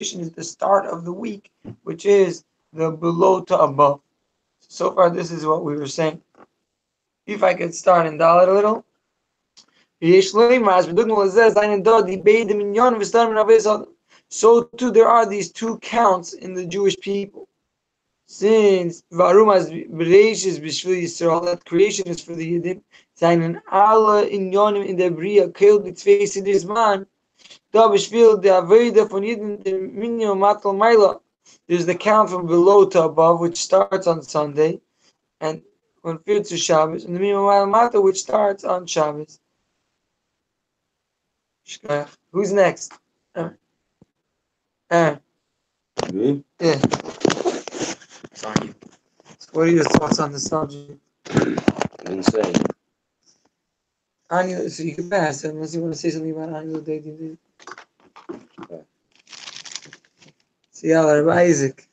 is the start of the week, which is the below to above. So far, this is what we were saying. If I could start in Dalit a little. So too, there are these two counts in the Jewish people. Since Varumas Bereishis Bishvil Yisrael, that creation is for the Yidden, seinen alle Inyonim in der Bria, Kel B'tzvei Sidis Man, da Bishvil the Aveda von Yidden, the Minyo Matal Maila. There's the count from below to above, which starts on Sunday, and when fits to Shabbos, and the Minyo Matal Mata, which starts on Shabbos. Who's next? Me? Yeah. It's on you. What are your thoughts on the subject? Insane. Annual, so you can pass unless you want to say something about annual dating. See y'all, Isaac.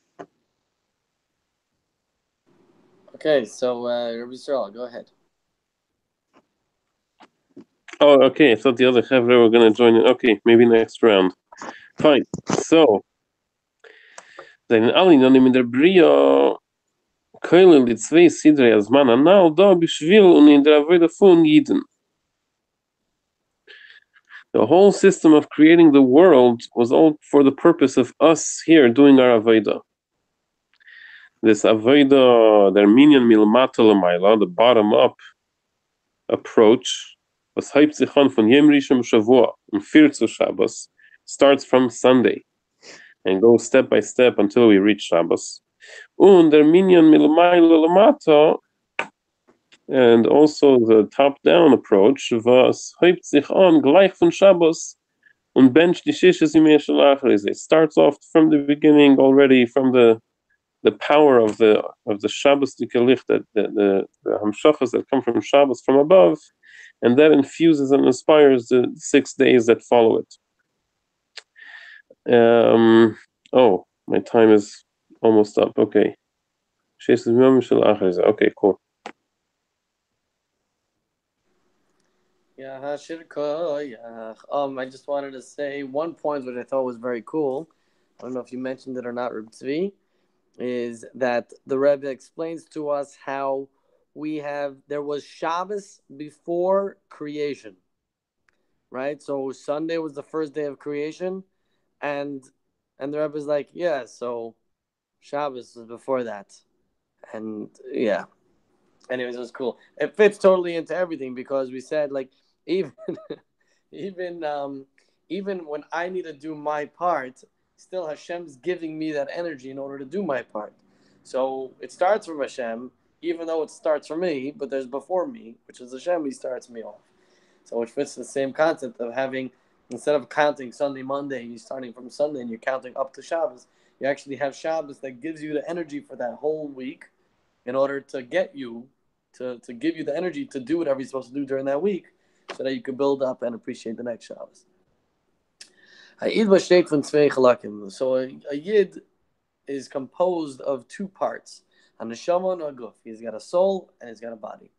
Okay, so Rabbi Yisrael, go ahead. Oh, okay. I thought the other Chevra were going to join in. Okay, maybe next round. Fine. So, then Ali nonim in der Bria Keule die zwei Sidrei Azman Anal da Bishvil und in der Avoda von Yidden. The whole system of creating the world was all for the purpose of us here doing our Avoda. This Avoda, the Armenian Milmata Lamaila, the bottom up approach, was Hauptzichon von Yom Rishon Shavua, and Firzu Shabbos, starts from Sunday and goes step by step until we reach Shabbos. Und der Minyan Milmaila Lamata, and also the top-down approach was Hauptzichon gleich von Shabbos und bench die Shishes im Yeshalachris. It starts off from the beginning already, from the power of the Shabbos Licht, that the hamshachas that come from Shabbos from above, and that infuses and inspires the 6 days that follow it. Oh, my time is almost up. Okay. Okay, cool. I just wanted to say one point which I thought was very cool. I don't know if you mentioned it or not, Reb Tzvi, is that the Rebbe explains to us how there was Shabbos before creation, right? So Sunday was the first day of creation, and the Rebbe is like, yeah, so Shabbos was before that, and yeah. Anyways, it was cool. It fits totally into everything because we said like even even when I need to do my part, still Hashem's giving me that energy in order to do my part. So it starts from Hashem, even though it starts from me, but there's before me, which is Hashem. He starts me off. So which fits the same concept of having, instead of counting Sunday, Monday, you're starting from Sunday and you're counting up to Shabbos. You actually have Shabbos that gives you the energy for that whole week, in order to get you to give you the energy to do whatever you're supposed to do during that week, so that you can build up and appreciate the next Shabbos. So a Yid is composed of two parts, a neshama and a guf. He's got a soul and he's got a body.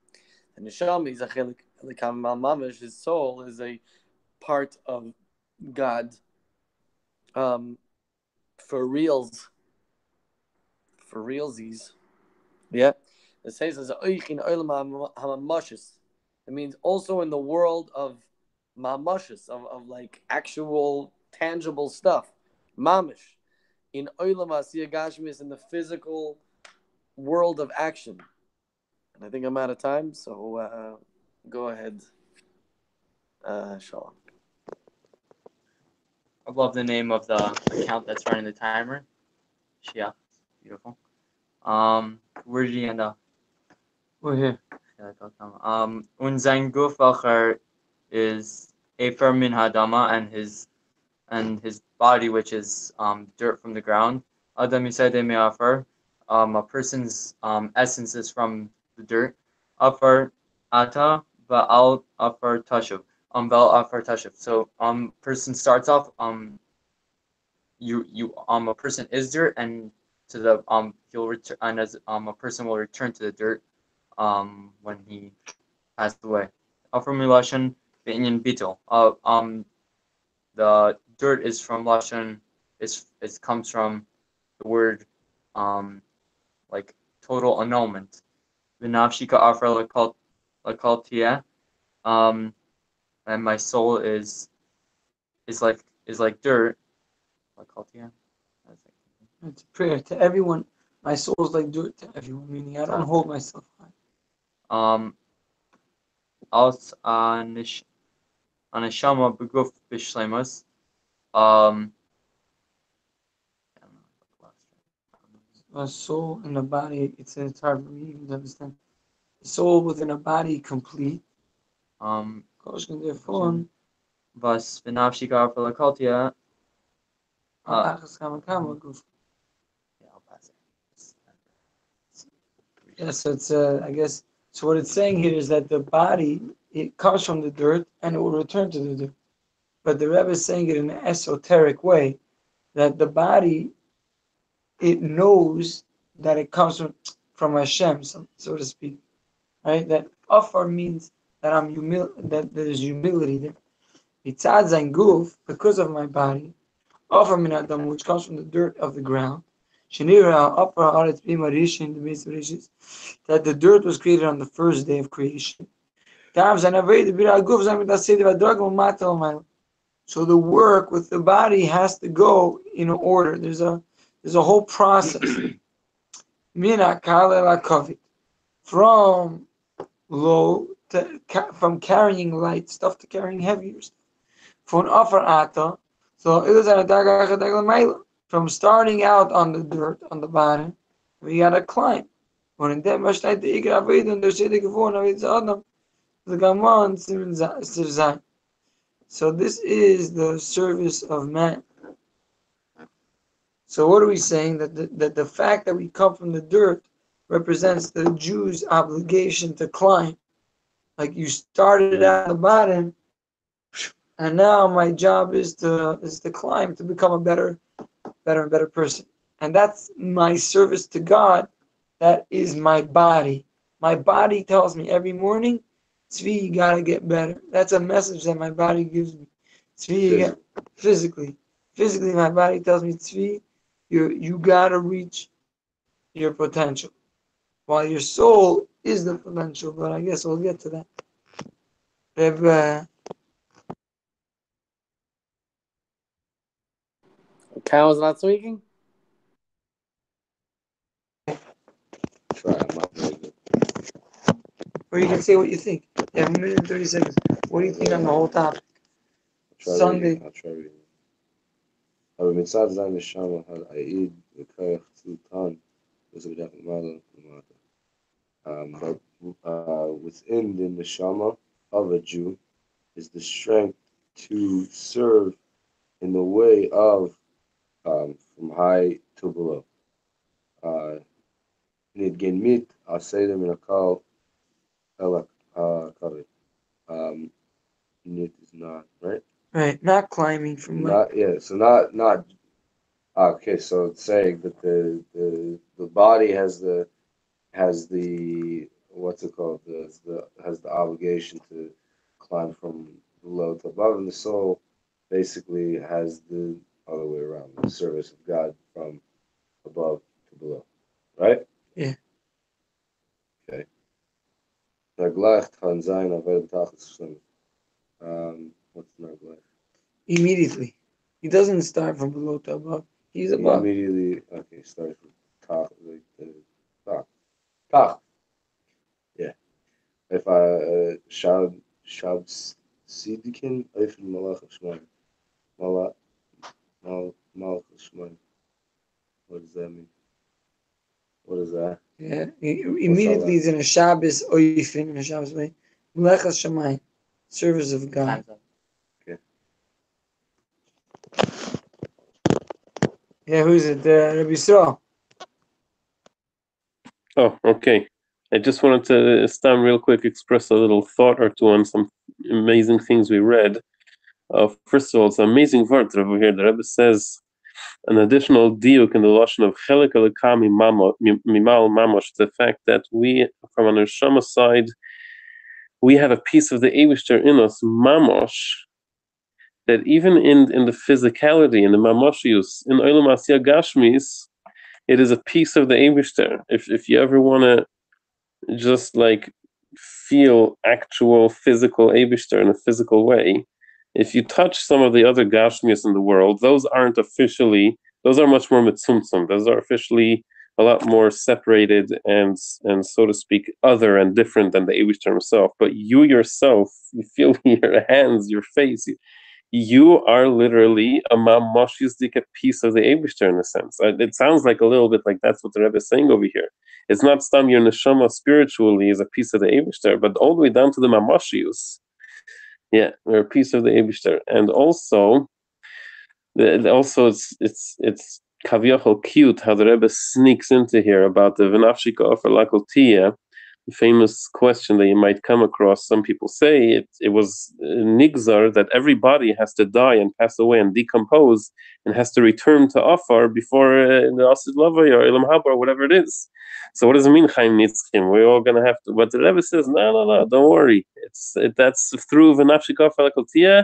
And neshama is a chelik mamash. His soul is a part of God, for realsies. Yeah. It says as oichin olam hamamashis. It means also in the world of mamashis, of like actual tangible stuff. Mamish. In olam asiyah gashmis, in the physical world of action. And I think I'm out of time, so go ahead, Shalom. I love the name of the account that's running the timer. Shia. Beautiful. Where did you end up? We're here. Und sein Guf Acher is Efer min Hadama, and his body, which is dirt from the ground. Adam Yisade Me'afar. A person's essence is from the dirt. Afar Ata Va'al Afar Tashuv. Vel Afar Tashuv. So person starts off a person is dirt, and to the he'll return, and as a person will return to the dirt when he passed away. From Lashon B'inyan Bittul. The dirt is from Lashon it comes from the word like total annulment. V'nafshika afar lakaltia, and my soul is like dirt. Lakaltia. It's a prayer to everyone. My soul is like dirt to everyone, meaning I don't hold myself high. Als aneshama beguf bishlemus. A soul in a body, it's hard for me even to understand. The soul within a body complete. Koshkin therefore. Was benafshika for lakaltia. Achas kama guf. Yeah, I'll pass it. Yeah, so it's I guess so. What it's saying here is that the body, it comes from the dirt and it will return to the dirt. But the Rebbe is saying it in an esoteric way, that the body, it knows that it comes from Hashem, so to speak, right? That offer means that that there's humility there. Mitzad zayin guf, because of my body, offer min adam, which comes from the dirt of the ground. Shenira offer haaretz b'ma rishon, the base of rishis, that the dirt was created on the first day of creation. So the work with the body has to go in order. There's a whole process. From low to from carrying light stuff to carrying heavier stuff. From starting out on the dirt on the bottom, we gotta climb. So this is the service of man. So what are we saying? That the fact that we come from the dirt represents the Jew's obligation to climb. Like you started at the bottom, and now my job is to climb to become a better and better person. And that's my service to God. That is my body. My body tells me every morning, Tzvi, you gotta get better. That's a message that my body gives me. Tzvi, physically, my body tells me, Tzvi, you gotta reach your potential. While your soul is the potential, but I guess we'll get to that. Cow is not speaking? Try. Or you can say what you think. You have a minute and 30 seconds. What do you think on the whole topic? Sunday. I'll try reading. אבל מצד זין נשמה העיד וכרך צלוטן וזה בדרך למעלה למטה. But within the neshama of a Jew is the strength to serve in the way of from high to below. Nidgen mit aseda min akal elak kavit. Nit is not right. Right, not climbing from not so not okay. So it's saying that the body has the what's it called has the obligation to climb from below to above, and the soul basically has the other way around, the service of God from above to below, right? Yeah. Okay. What's neglect? Immediately. He doesn't start from below to above. He's above. Immediately, okay, start from top, like the top. Yeah. If I shab sidikin oifen malach shmai malach shmai. What does that mean? What is that? Yeah. Immediately he's in a Shabbos oifin, in a Shabbos way. Melechas Shamayim, service of God. Okay. Yeah, who's it? Rabbi Yisrael. Oh, okay. I just wanted to, Stam, real quick, express a little thought or two on some amazing things we read. First of all, it's an amazing word over here. The Rebbe says an additional diuk in the lashon of chelik alekami mimal mamosh, the fact that we, from an neshama side, we have a piece of the Eivishter in us, mamosh, that even in the physicality, in the mamoshius, in Olam Asiyah Gashmis, it is a piece of the Eibishter. If you ever want to just like feel actual physical Eibishter in a physical way, if you touch some of the other Gashmias in the world, those are much more mitzumtzum. Those are officially a lot more separated and so to speak other and different than the Eibishter himself. But you yourself, you feel your hands, your face, you are literally a mamoshisdik, a piece of the Eibishter in a sense. It sounds like a little bit like that's what the Rebbe is saying over here. It's not stam your neshama spiritually is a piece of the Eibishter, but all the way down to the mamoshius. Yeah, we're a piece of the Eibishter, and also it's kaviyachol cute how the Rebbe sneaks into here about the v'nafshika ofer lakol tiyeh, the famous question that you might come across. Some people say it was nigzar that everybody has to die and pass away and decompose and has to return to Afar before the Asid Lavai or Ilam Haba or whatever it is. So what does it mean, Chaim Nitzchim? We're all going to have to. But the Rebbe says, no, don't worry. That's through v'nafshika ofer lakol tiyeh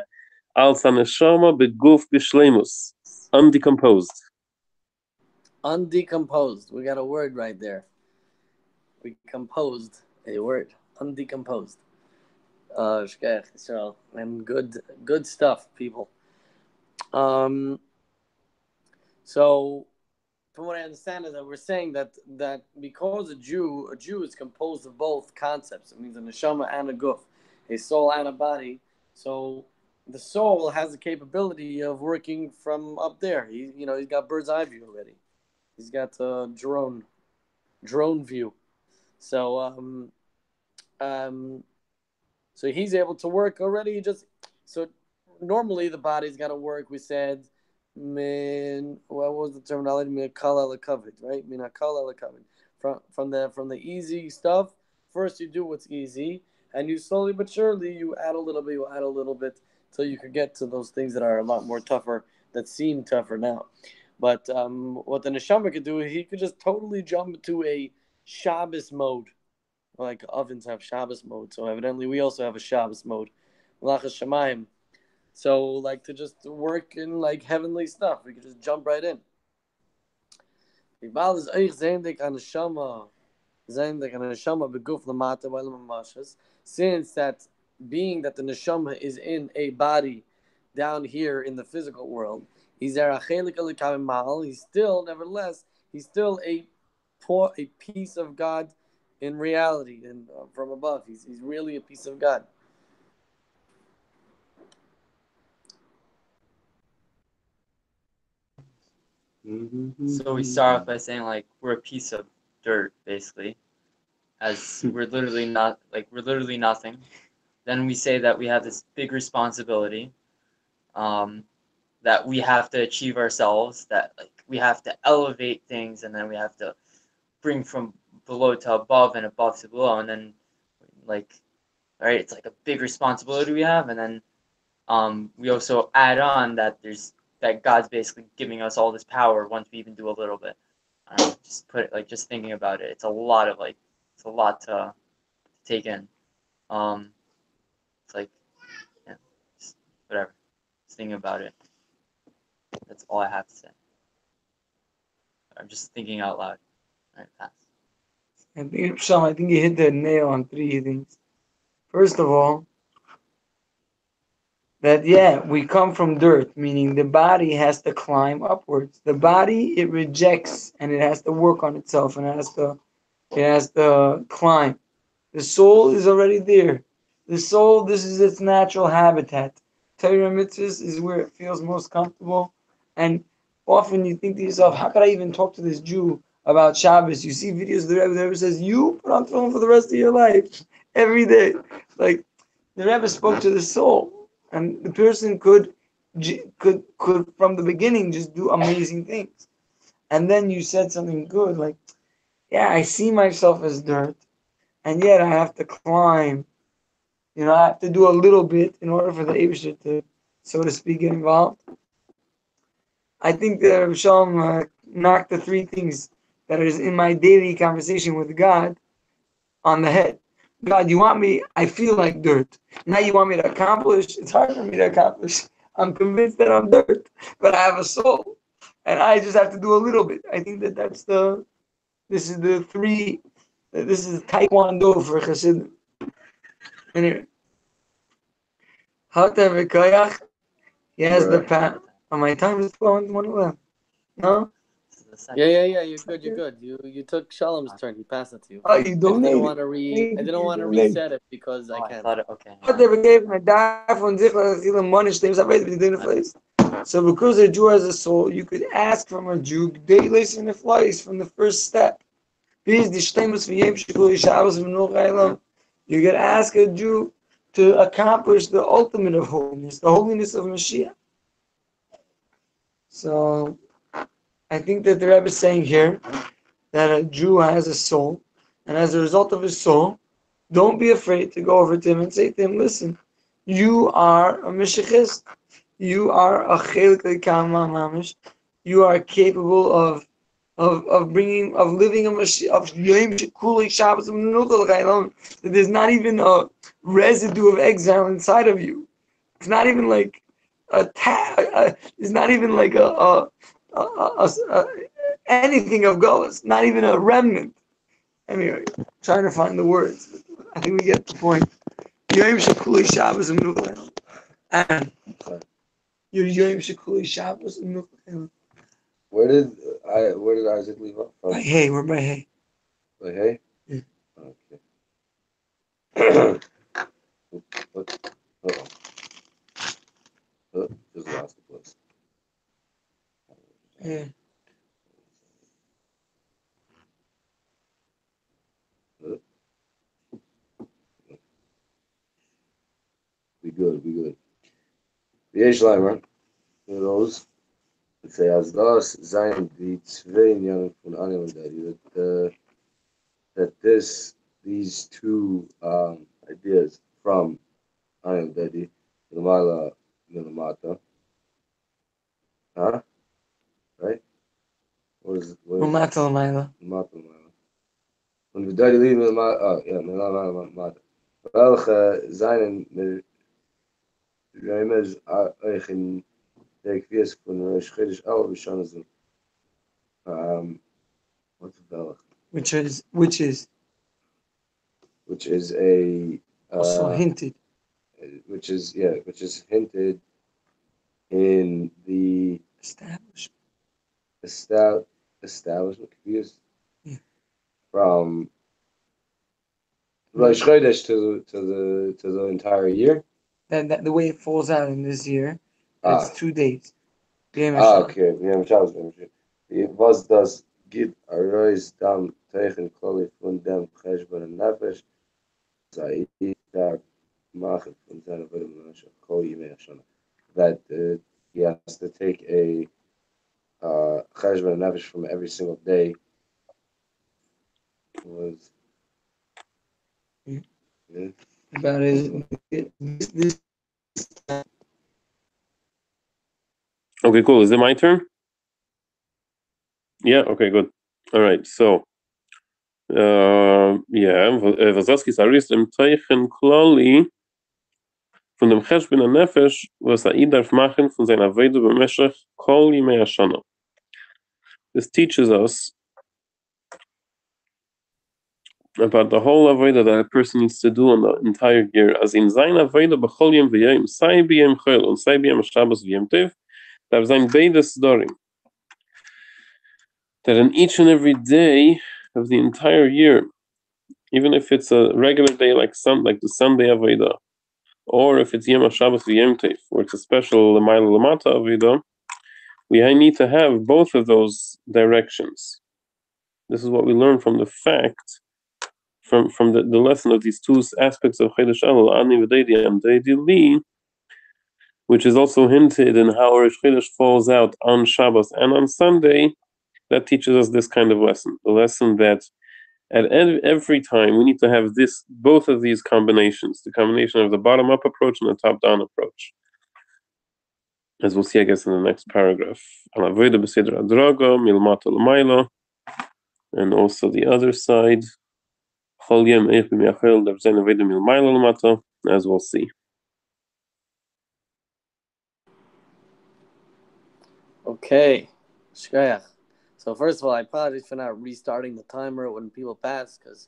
al saneshama beguf b'shleimus, undecomposed. Undecomposed. We got a word right there. We composed a word. Undecomposed. Shkech, Israel. And good stuff, people. So from what I understand is that we're saying that because a Jew is composed of both concepts. It means a neshama and a guf, a soul and a body. So the soul has the capability of working from up there. He's got bird's eye view already. He's got drone view. So so he's able to work already. So normally the body's got to work. We said, what was the terminology? Minakala lekavod, right? Minakala lekavod. From the easy stuff. First you do what's easy, and you slowly but surely you add a little bit, till you could get to those things that are a lot more tougher, that seem tougher now. But what the neshama could do, he could just totally jump into a Shabbos mode. Like ovens have Shabbos mode, so evidently we also have a Shabbos mode. Malachas Shamayim. So like to just work in like heavenly stuff, we could just jump right in. Since that being that the neshama is in a body down here in the physical world, he's still, nevertheless, he's still a piece of God in reality and from above. He's really a piece of God. So we start off by saying like we're a piece of dirt, basically, as we're literally nothing. Then we say that we have this big responsibility, that we have to achieve ourselves, that like we have to elevate things, and then we have to bring from below to above and above to below, and then like, right, it's like a big responsibility we have, and then we also add on that that God's basically giving us all this power once we even do a little bit. Just thinking about it, it's a lot to take in. It's like, yeah, just whatever. Just thinking about it. That's all I have to say. I'm just thinking out loud. All right, pass. I think you hit the nail on three things. First of all, that we come from dirt, meaning the body has to climb upwards. The body, it rejects and it has to work on itself and it has to climb. The soul is already there. The soul, this is its natural habitat. Torah mitzvahs is where it feels most comfortable. And often you think to yourself, how could I even talk to this Jew about Shabbos? You see videos of the Rebbe says, you put on tefillin for the rest of your life, every day. Like, the Rebbe spoke to the soul. And the person could from the beginning just do amazing things. And then you said something good, like, yeah, I see myself as dirt, and yet I have to climb. I have to do a little bit in order for the Eibusher to, so to speak, get involved. I think that Rav Shalom knocked the three things that is in my daily conversation with God on the head. God, you want me, I feel like dirt. Now you want me to accomplish, it's hard for me to accomplish. I'm convinced that I'm dirt, but I have a soul, and I just have to do a little bit. I think that this is the three. This is Taekwondo for Chassidim. Anyway, Hata v'koyach. He has the Right. path. Oh, my time is 1:11. No? Yeah. You're good. You took Shalom's turn. He passed it to you. Oh, you I just donated. didn't want to I didn't want to reset it because I I can't. thought it. Okay. Hata v'koyach medar von sich l'achil monish them sabed within the place. So because a Jew has a soul, you could ask from a Jew dailies in the flies from the first step. Please the shlemus v'yem shekul Shabbos v'nuch ha'elam. You could ask a Jew to accomplish the ultimate of holiness, the holiness of Mashiach. So I think that the Rebbe is saying here that a Jew has a soul, and as a result of his soul, don't be afraid to go over to him and say to him, listen, you are a Mashiachist, you are a Chelik Lekama Mamish, you are capable of living a Mashiach, of Yom Shekuli Shabbos Menucha L'Chayilom, that there's not even a residue of exile inside of you. It's not even like it's not even like anything of Golas, not even a remnant. Anyway, trying to find the words. I think we get the point. Yom Shekuli Shabbos and Menucha. And your Yom Shekuli Shabbos and Menucha. Where did Isaac leave off from? By hay, we're by hay. Like, hey? Yeah. Okay. Uh-oh. Oh, just lost the place. Yeah. Be good. The H line, right? Those. Let's say as das sein die zwei Jahren von Anil and Daddy that these two ideas from Anil and Daddy, Lamala Milamata, huh? Right? What is Umata Lamayla. Lamata Milamata? When the Daddy leave Milamata. Welche seinen Remez eigen der Kvies von Rosh Al B'Shanazim. What's the bell? Which is a also hinted. Which is hinted in the establishment confused from Rosh Chodesh to the entire year. That the way it falls out in this year, it's 2 days. Okay. Was das gibt arois dam tegen Klali von dem Cheshbon Nefesh sei da machen von seiner Moshiach Collab that he has to take a Cheshbon Nefesh from every single day was About this. Okay, cool. Is it my turn? Yeah, okay, good. All right, so Wasaski Saris im Zeichen Klali von dem Cheshbon Nefesh, was darf machen von seiner Weide b'meshech kol yimei hashana. This teaches us about the whole avodah that a person needs to do on the entire year, as in zayin avodah b'chol yom v'yom, sai b'yom chol, and sai b'yom Shabbos v'yom tev, that zayin beides dorim. That in each and every day of the entire year, even if it's a regular day like the Sunday avodah, or if it's Yom Shabbos v'yom tev, or it's a special l'mayla l'mata avodah, we need to have both of those directions. This is what we learn from the fact, from the lesson of these two aspects of Chodesh Elul, Ani v'Deidi and Deidi Li, which is also hinted in how Rosh Chodesh falls out on Shabbos and on Sunday. That teaches us this kind of lesson. The lesson that at every time we need to have both of these combinations, the combination of the bottom-up approach and the top-down approach. As we'll see, I guess, in the next paragraph. And also the other side, as we'll see. Okay. Shkoyach. So first of all, I apologize for not restarting the timer when people pass, because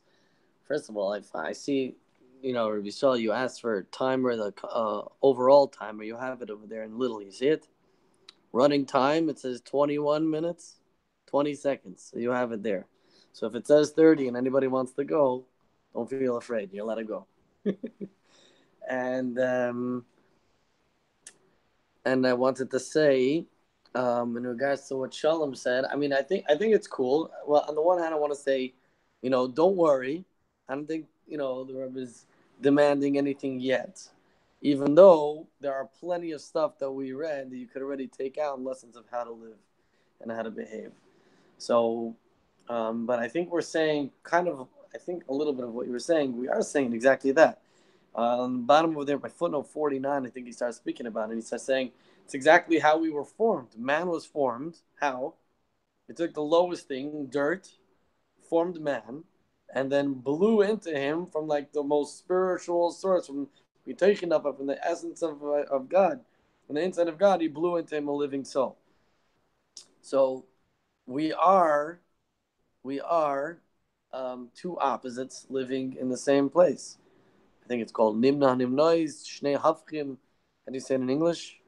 first of all, if I see, Rabbi Shaw, you asked for a timer, the overall timer, you have it over there in little. You see it? Running time, it says 21 minutes, 20 seconds. So you have it there. So if it says 30 and anybody wants to go, don't feel afraid. You let it go. And I wanted to say, in regards to what Shalom said, I mean, I think it's cool. Well, on the one hand, I want to say, don't worry. I don't think the Rebbe is demanding anything yet, even though there are plenty of stuff that we read that you could already take out in lessons of how to live and how to behave. So, but I think we're saying I think a little bit of what you were saying. We are saying exactly that. On the bottom over there, by footnote 49, I think he starts speaking about it. He starts saying it's exactly how we were formed. Man was formed. How? It took the lowest thing, dirt, formed man, and then blew into him from like the most spiritual source, from the essence of God. From the inside of God, he blew into him a living soul. So we are two opposites living in the same place. I think it's called Nimna Nimnois, Shnei Hafchim. How do you say it in English?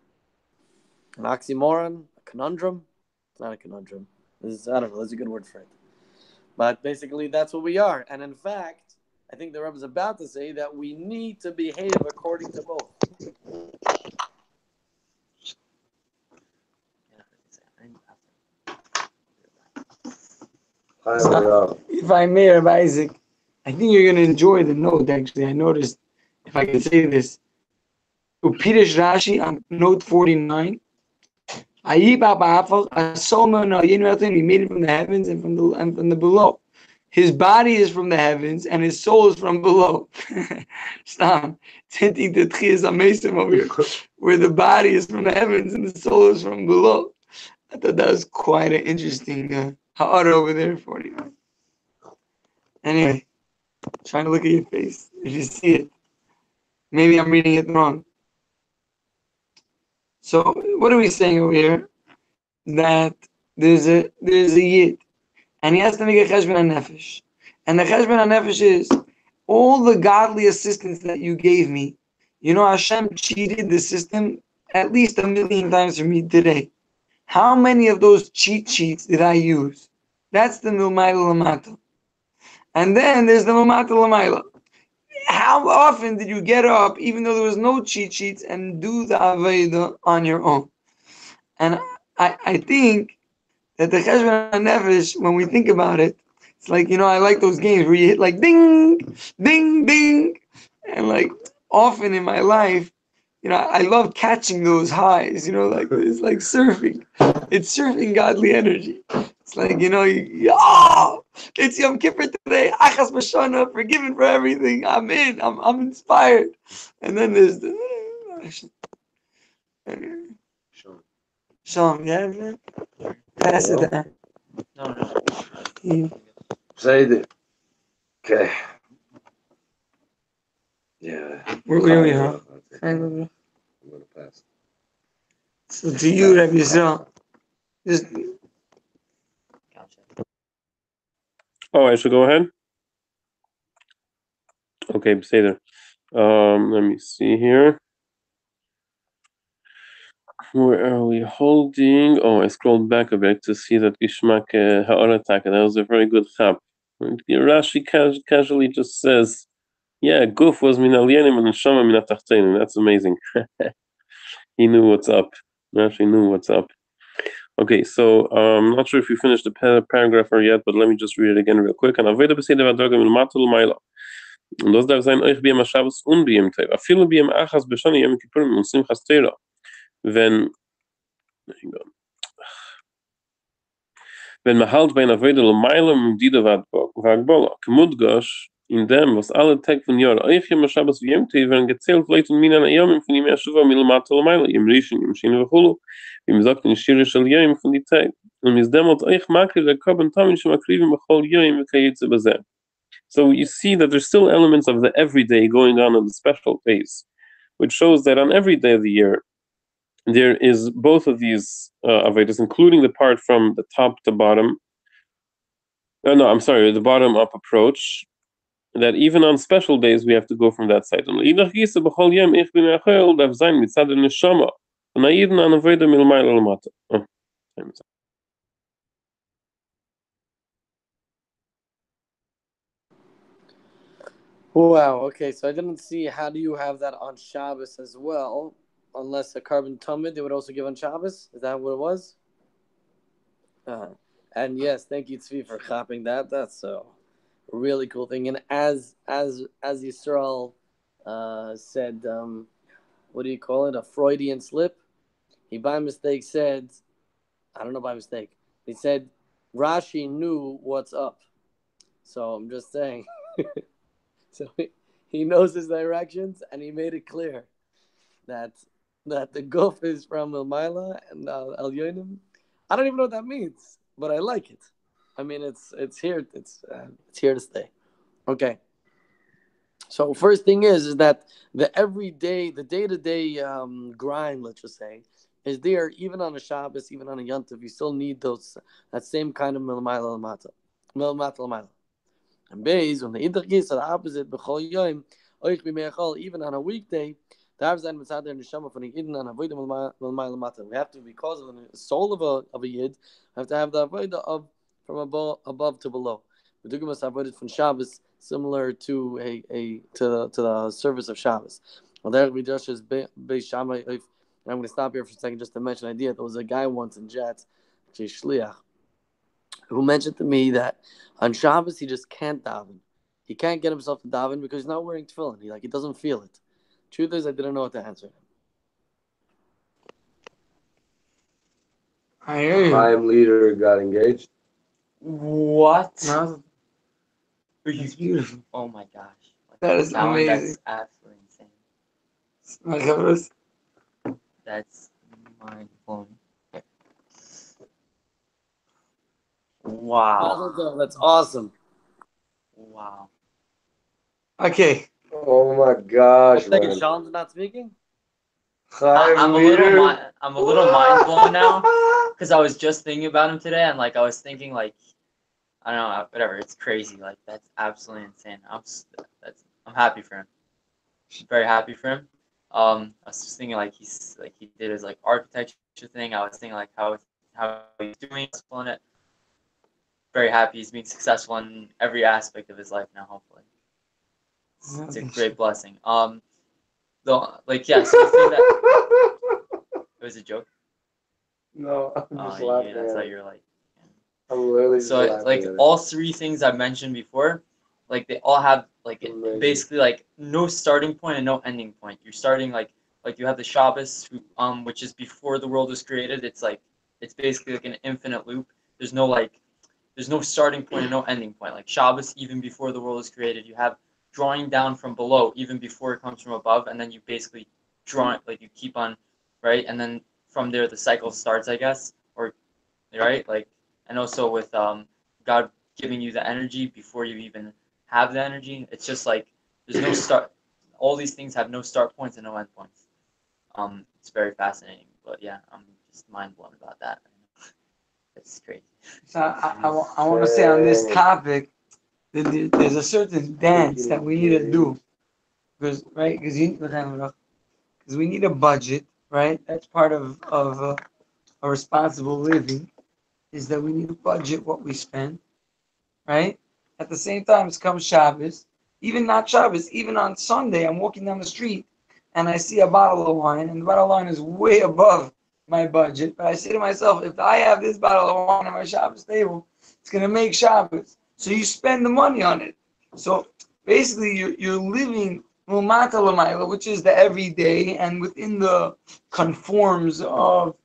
An oxymoron, a conundrum. It's not a conundrum. I don't know. There's a good word for it. But basically, that's what we are. And in fact, I think the Rebbe is about to say that we need to behave according to both. If I may, Rabbi Isaac, I think you're going to enjoy the note, actually. I noticed, if I can say this, Upirish Rashi on note 49, he made it from the heavens and from the below. His body is from the heavens and his soul is from below. Stop. Tinting the Tchias Amesim over here, where the body is from the heavens and the soul is from below. I thought that was quite an interesting ha'ara over there, 49. Anyway, trying to look at your face. If you see it, maybe I'm reading it wrong. So what are we saying over here? That there's a yid, and he has to make a cheshbon hanefesh, and the cheshbon hanefesh is all the godly assistance that you gave me. Hashem cheated the system at least 1,000,000 times for me today. How many of those cheat sheets did I use? That's the milmayla lamata. And then there's the milmata lamayla. How often did you get up, even though there was no cheat sheets, and do the Aveda on your own? And I think that the Cheshbon HaNefesh, when we think about it, it's like, I like those games where you hit like ding, ding, ding. And like often in my life, I love catching those highs, like it's like surfing. It's surfing godly energy. It's like, it's Yom Kippur today. Achas B'Shana, forgiven for everything. I'm in. I'm inspired. And then there's the Sean, yeah, man. Pass it down. No. Say it. Okay. Yeah. Where we are. I'm gonna pass. So to you, Rabbi Yisrael, just Gotcha. Oh, I should go ahead? Okay, stay there. Let me see here. Where are we holding? Oh, I scrolled back a bit to see that Gishmak Ha'arataka. That was a very good chap. Rashi casually just says, yeah, Guf was min alienim and Neshama min atachtenim. That's amazing. He knew what's up. Rashi knew what's up. Okay, so I'm not sure if you finished the paragraph or yet, but let me just read it again real quick. And Aveda b'seid v'adraga min matul ma'ila. Und das darf sein euch b'yem Shabbos und b'yem Tov. Afilu b'yem achas b'shani yom kippurim und simchas Torah. Wenn man halt bei einer Aveda l'mayla m'dida v'agbola. K'mudgosh in dem, was alle Tag von Jahr euch yom Shabbos v'yem Tov werden gezählt vielleicht in minan ayomim von yom Yeshuva milmatul l'mayla yom rishon yom shini v'chulu. Wie sagt in Shira shel yom von die Tag. Und mis demot euch makri der Korban Tamid shemakrivim b'chol yom v'kayetze b'zeh. So you see that there's still elements of the everyday going on the special days, which shows that on every day of the year, there is both of these avodas, including the part from the top to bottom. No, I'm sorry, the bottom up approach. That even on special days we have to go from that side. Wow. Okay, so I didn't see how do you have that on Shabbos as well, unless a carbon tumid they would also give on Shabbos. Is that what it was? And yes, thank you Tzvi for copying that. That's a really cool thing. And as Yisrael said, what do you call it? A Freudian slip. He by mistake said, I don't know by mistake. He said Rashi knew what's up. So I'm just saying. So he knows his directions, and he made it clear that the guf is from Elmila and El Yonim. I don't even know what that means, but I like it. I mean, it's here. It's here to stay. Okay. So first thing is that the everyday, the day-to-day grind, let's just say, is there even on a Shabbos, even on a Yontif. You still need that same kind of milmayla lamata. And based on the intergis, the opposite, b'chol yom, oich b'meichol, even on a weekday, we have to, because of the soul of a yid, have to have the avodah of from above to below. We do give us avodah from Shabbos, similar to to the service of Shabbos. Well, there we just is Beis Shammai. I'm going to stop here for a second just to mention an idea. There was a guy once in Jets, shliach, who mentioned to me that on Shabbos he just can't daven. He can't get himself to daven because he's not wearing tefillin. He doesn't feel it. Truth is, I didn't know what to answer him. I hear you. Chaim leader got engaged. What? No, Are you it's beautiful. Oh my gosh. That is That one, amazing. that's absolutely insane. My goodness. That's mind blowing. Wow. That's awesome. Wow. Okay. Oh my gosh, Second, man. Shalom's not speaking? Chaim I'm a leader. little mind blown now because I was just thinking about him today and I was thinking I don't know, whatever. It's crazy. That's absolutely insane. I'm happy for him. Very happy for him. I was just thinking he did his architecture thing. I was thinking how he's doing on it. Very happy he's being successful in every aspect of his life now. Hopefully, it's a great blessing. So the thing that it was a joke. No, I'm just laughing. Yeah, that's how you're I'm literally so all three things I mentioned before, they all have basically no starting point and no ending point. You're starting you have the Shabbos, which is before the world was created. It's basically an infinite loop. There's no starting point and no ending point. Like Shabbos, even before the world is created, you have drawing down from below, even before it comes from above, and then you basically draw it, you keep on, right? And then from there, the cycle starts, I guess, or, right? And also with God giving you the energy before you even have the energy. It's just there's no start. All these things have no start points and no end points. It's very fascinating, but yeah, I'm just mind blown about that. It's crazy. So I want to say on this topic that there's a certain dance that we need to do because we need a budget, right? That's part of a responsible living is that we need to budget what we spend, right? At the same time, it's come Shabbos, even not Shabbos, even on Sunday, I'm walking down the street and I see a bottle of wine, and the bottle of wine is way above my budget. But I say to myself, if I have this bottle of wine on my Shabbos table, it's going to make Shabbos. So you spend the money on it. So basically, you're living Mulmata Lamaila, which is the everyday, and within the conforms of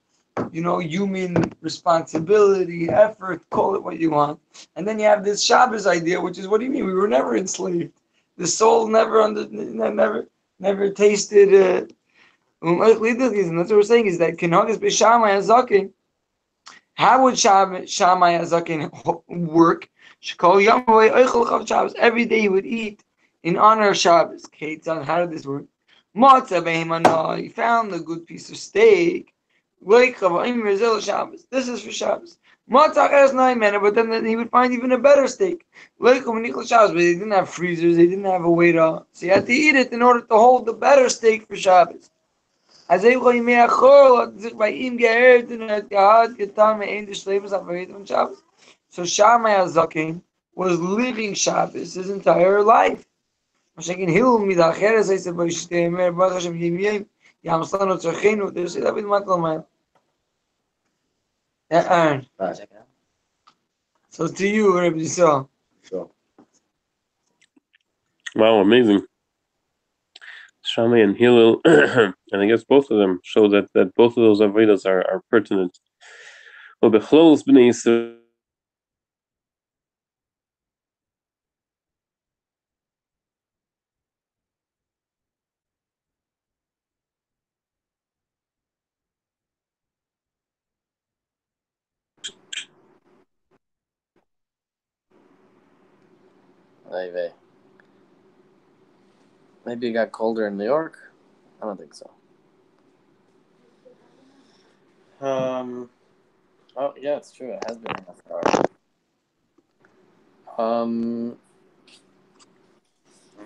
human responsibility, effort, call it what you want. And then you have this Shabbos idea, which is, what do you mean? We were never enslaved. The soul never tasted. And that's what we're saying is that Kenogas B'Shamai Azakin. How would Shammai Azakin work? Shabbos. Every day he would eat in honor of Shabbos. How did this work? Matzah behemana, he found a good piece of steak. Shabbos. This is for Shabbos. Matzah es nine, but then he would find even a better steak. Shabbos, but they didn't have freezers, they didn't have a waiter, so he had to eat it in order to hold the better steak for Shabbos. Als er bei mir hat sich bei ihm geirrt und hat getan mit ihm des Lebens auf Verräten von Shabbos. So Shammai HaZaken was living Shabbos his entire life. Mashiach Hill midacheret says by Shteimer Baruch Hashem Yimyim Yamslan Tzachenu. There's David Matalman. Aaron. So to you, Rabbi Yisrael. Sure. Wow, amazing. Shammai and Hillel, and I guess both of them show that both of those avodas are pertinent. Well, Bechlos b'nei Yisrael. Maybe it got colder in New York. I don't think so. Oh yeah, it's true. It has been half an hour.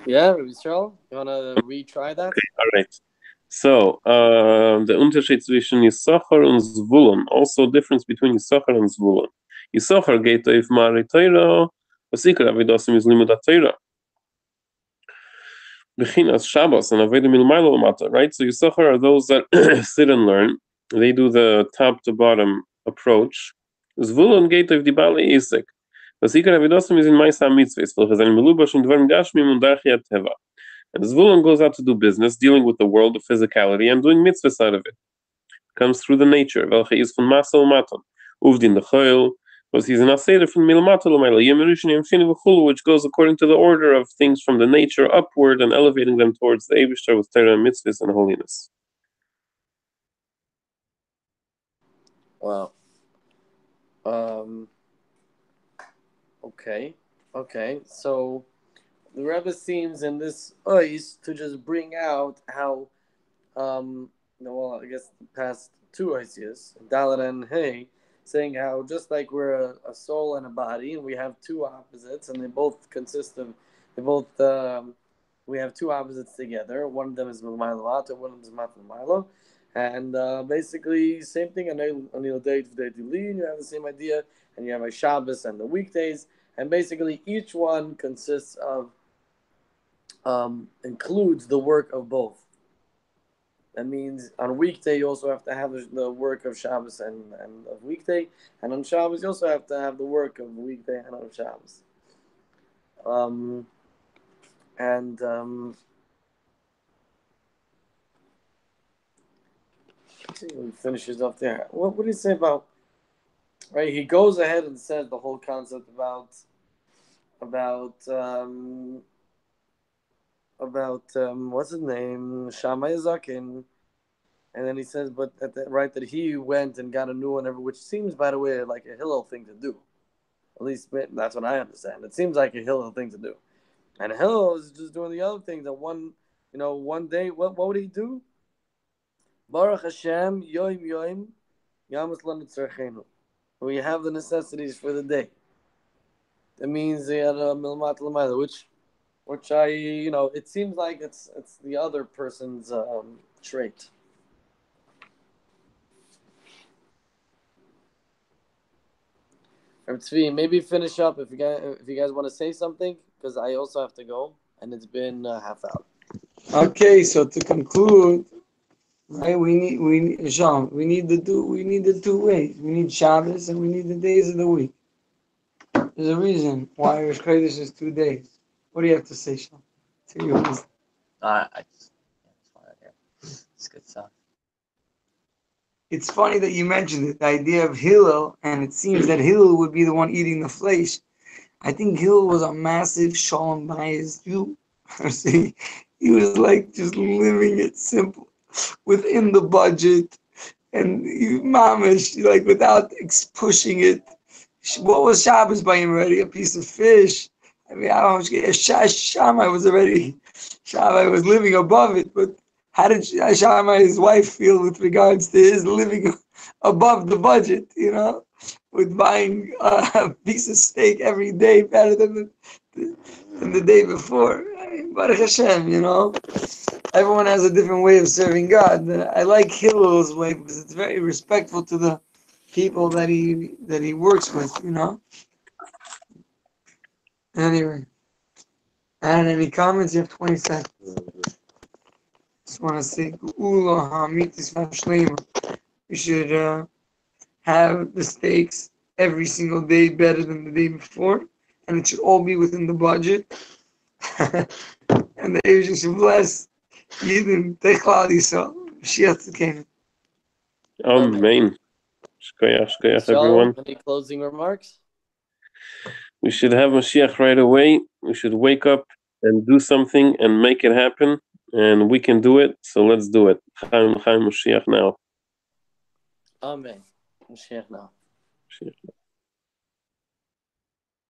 Yeah, Rabbi Yisrael, you wanna retry that? Okay, all right. So the Unterschied zwischen Yisachar und Zvulun, also difference between Yisachar and Zvulun. Yisachar geht auf Mari Torah, was ikar avodasim is limud Torah. Bechinas Shabbos and avodah milmaylo lamata, right? So Yisachar are those that sit and learn. They do the top to bottom approach. Zvulun geht auf die Bale Isek. Was ikar avodasim is in Ma'aseh mitzvahs, welche seine melubash in dvarim gashmim und darchei teva. And Zvulun goes out to do business, dealing with the world of physicality and doing mitzvahs out of it. Comes through the nature. Welche is von Masel Maton. Uvdin the Choil, was he's an Aseder from Milmato Lomaila, Yemerushin Yemshini V'chulu, which goes according to the order of things from the nature upward and elevating them towards the Eibishter with Torah and mitzvahs and holiness. Wow. Okay. So the Rebbe seems in this ois to just bring out how, well, I guess the past two oisias, Dalet and Hey, saying how just like we're a soul and a body, and we have two opposites, and they both we have two opposites together. One of them is Milo, one of them is Milo, and basically same thing. On your day to day to lean, you have the same idea, and you have a Shabbos and the weekdays, and basically each one consists of includes the work of both. That means on weekday you also have to have the work of Shabbos and of weekday, and on Shabbos you also have to have the work of weekday and of Shabbos. He finishes off there. What do you say about? Right, he goes ahead and says the whole concept about what's his name, Shammai HaZaken, and then he says, but that he went and got a new one, which seems, by the way, like a Hillel thing to do. At least that's what I understand. It seems like a Hillel thing to do, and Hillel is just doing the other thing. That one day, what would he do? Baruch Hashem, Yoim, Yamas Lanu Tzarchenu. We have the necessities for the day. That means they had a Milmat Lamayla, which I, it seems like it's the other person's trait. Tzvi, maybe finish up if you guys want to say something, because I also have to go, and it's been a half hour. Okay, so to conclude, right, we need the two ways. We need Shabbos and we need the days of the week. There's a reason why Rosh Chodesh is 2 days. What do you have to say, Sean? To you. I just want to hear. It's good stuff. It's funny that you mentioned it, the idea of Hillel, and it seems that Hillel would be the one eating the flesh. I think Hillel was a massive Shalom Bayis Jew. See, he was like just living it simple, within the budget, and mamish, like without pushing it. What was Shabbos by him already? A piece of fish. I mean, I don't know. Shammai was living above it, but how did Shammai's wife feel with regards to his living above the budget, with buying a piece of steak every day better than the day before. Baruch Hashem, everyone has a different way of serving God. I like Hillel's way because it's very respectful to the people that he works with, Anyway. And any comments? You have 20 seconds. Just want to say, we should have the steaks every single day better than the day before, and it should all be within the budget. And the Asian should bless Yidden, Techlal Yisrael, Moshiach Tzidkeinu. Amen. Shkoyach, So, everyone. any closing remarks? We should have Mashiach right away. We should wake up and do something and make it happen. And we can do it, so let's do it. Chaim Mashiach now. Amen. Mashiach now. Mashiach now.